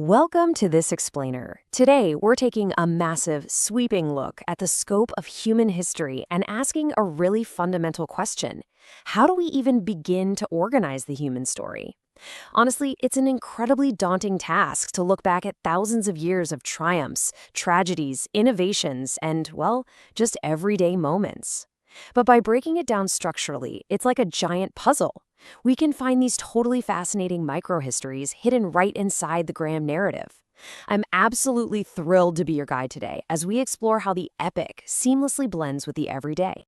Welcome to This Explainer. Today, we're taking a massive, sweeping look at the scope of human history and asking a really fundamental question. How do we even begin to organize the human story? Honestly, it's an incredibly daunting task to look back at thousands of years of triumphs, tragedies, innovations, and, well, just everyday moments. But by breaking it down structurally, it's like a giant puzzle. We can find these totally fascinating microhistories hidden right inside the grand narrative. I'm absolutely thrilled to be your guide today as we explore how the epic seamlessly blends with the everyday.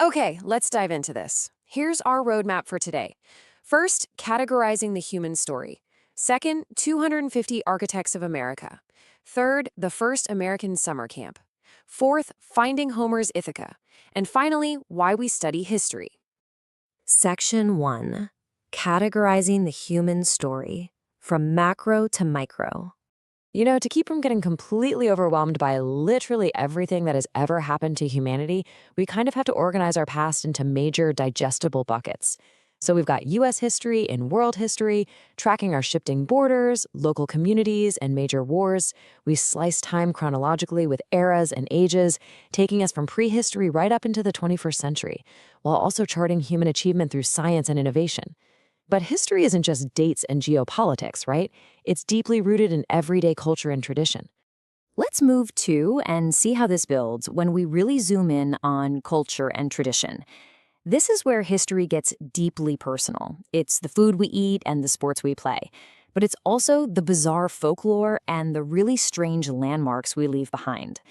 Okay, let's dive into this. Here's our roadmap for today. First, categorizing the human story. Second, 250 architects of America. Third, the first American summer camp. Fourth, finding Homer's Ithaca. And finally, why we study history. Section 1. Categorizing the human story, from macro to micro. To keep from getting completely overwhelmed by literally everything that has ever happened to humanity, we kind of have to organize our past into major digestible buckets. So we've got U.S. history and world history, tracking our shifting borders, local communities, and major wars. We slice time chronologically with eras and ages, taking us from prehistory right up into the 21st century, while also charting human achievement through science and innovation. But history isn't just dates and geopolitics, right? It's deeply rooted in everyday culture and tradition. Let's move to and see how this builds when we really zoom in on culture and tradition. This is where history gets deeply personal. It's the food we eat and the sports we play. But it's also the bizarre folklore and the really strange landmarks we leave behind.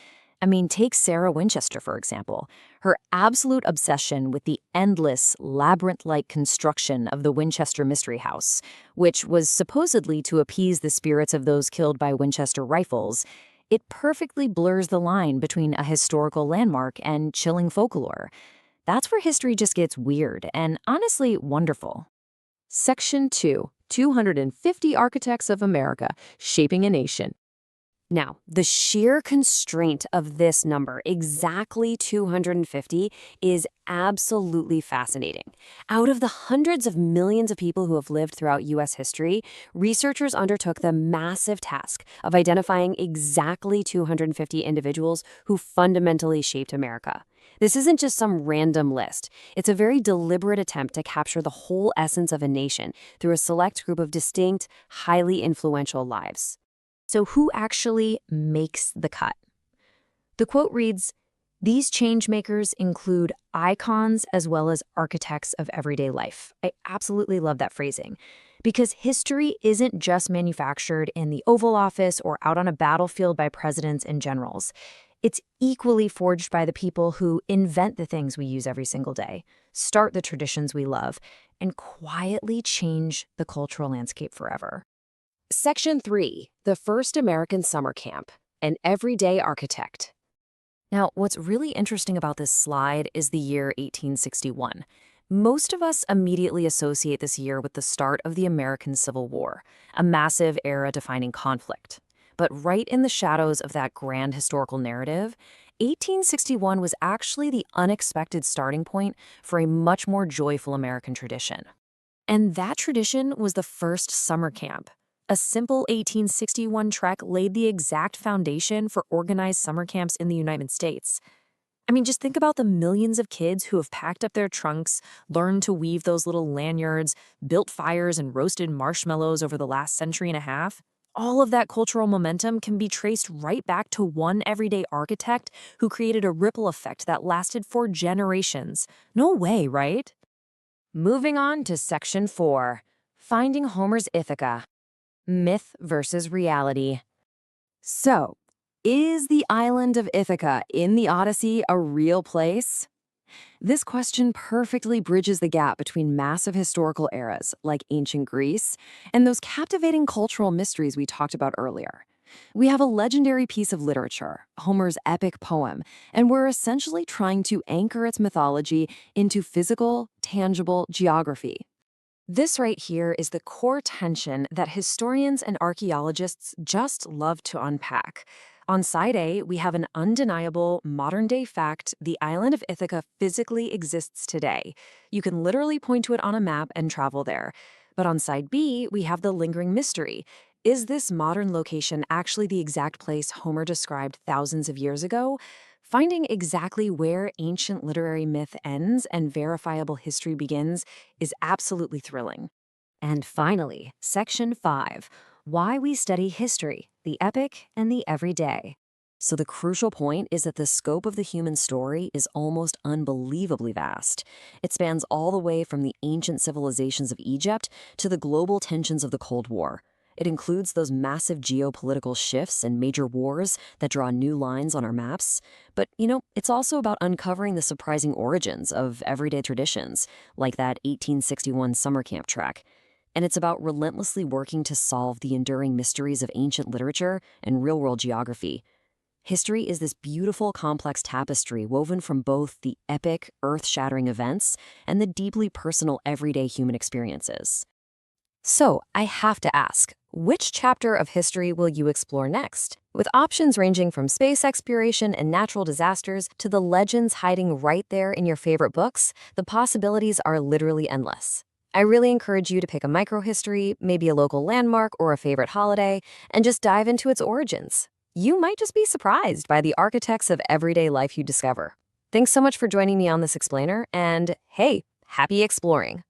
Take Sarah Winchester, for example. Her absolute obsession with the endless, labyrinth-like construction of the Winchester Mystery House, which was supposedly to appease the spirits of those killed by Winchester rifles. It perfectly blurs the line between a historical landmark and chilling folklore. That's where history just gets weird and honestly wonderful. Section 2, 250 Architects of America, Shaping a Nation. Now, the sheer constraint of this number, exactly 250, is absolutely fascinating. Out of the hundreds of millions of people who have lived throughout U.S. history, researchers undertook the massive task of identifying exactly 250 individuals who fundamentally shaped America. This isn't just some random list. It's a very deliberate attempt to capture the whole essence of a nation through a select group of distinct, highly influential lives. So who actually makes the cut? The quote reads, "These changemakers include icons as well as architects of everyday life." I absolutely love that phrasing, because history isn't just manufactured in the Oval Office or out on a battlefield by presidents and generals. It's equally forged by the people who invent the things we use every single day, start the traditions we love, and quietly change the cultural landscape forever. Section 3, the first American summer camp, an everyday architect. Now, what's really interesting about this slide is the year 1861. Most of us immediately associate this year with the start of the American Civil War, a massive era-defining conflict. But right in the shadows of that grand historical narrative, 1861 was actually the unexpected starting point for a much more joyful American tradition. And that tradition was the first summer camp. A simple 1861 trek laid the exact foundation for organized summer camps in the United States. Just think about the millions of kids who have packed up their trunks, learned to weave those little lanyards, built fires and roasted marshmallows over the last century and a half. All of that cultural momentum can be traced right back to one everyday architect who created a ripple effect that lasted for generations. No way, right? Moving on to Section 4, Finding Homer's Ithaca. Myth versus reality. So, is the island of Ithaca in the Odyssey a real place? This question perfectly bridges the gap between massive historical eras, like ancient Greece, and those captivating cultural mysteries we talked about earlier. We have a legendary piece of literature, Homer's epic poem, and we're essentially trying to anchor its mythology into physical, tangible geography. This right here is the core tension that historians and archaeologists just love to unpack. On side A, we have an undeniable, modern-day fact: the island of Ithaca physically exists today. You can literally point to it on a map and travel there. But on side B, we have the lingering mystery. Is this modern location actually the exact place Homer described thousands of years ago? Finding exactly where ancient literary myth ends and verifiable history begins is absolutely thrilling. And finally, Section 5, Why We Study History, the Epic and the Everyday. So the crucial point is that the scope of the human story is almost unbelievably vast. It spans all the way from the ancient civilizations of Egypt to the global tensions of the Cold War. It includes those massive geopolitical shifts and major wars that draw new lines on our maps. But, it's also about uncovering the surprising origins of everyday traditions, like that 1861 summer camp trek. And it's about relentlessly working to solve the enduring mysteries of ancient literature and real-world geography. History is this beautiful, complex tapestry woven from both the epic, earth-shattering events and the deeply personal, everyday human experiences. So, I have to ask, which chapter of history will you explore next? With options ranging from space exploration and natural disasters to the legends hiding right there in your favorite books, the possibilities are literally endless. I really encourage you to pick a microhistory, maybe a local landmark or a favorite holiday, and just dive into its origins. You might just be surprised by the architects of everyday life you discover. Thanks so much for joining me on this explainer, and hey, happy exploring!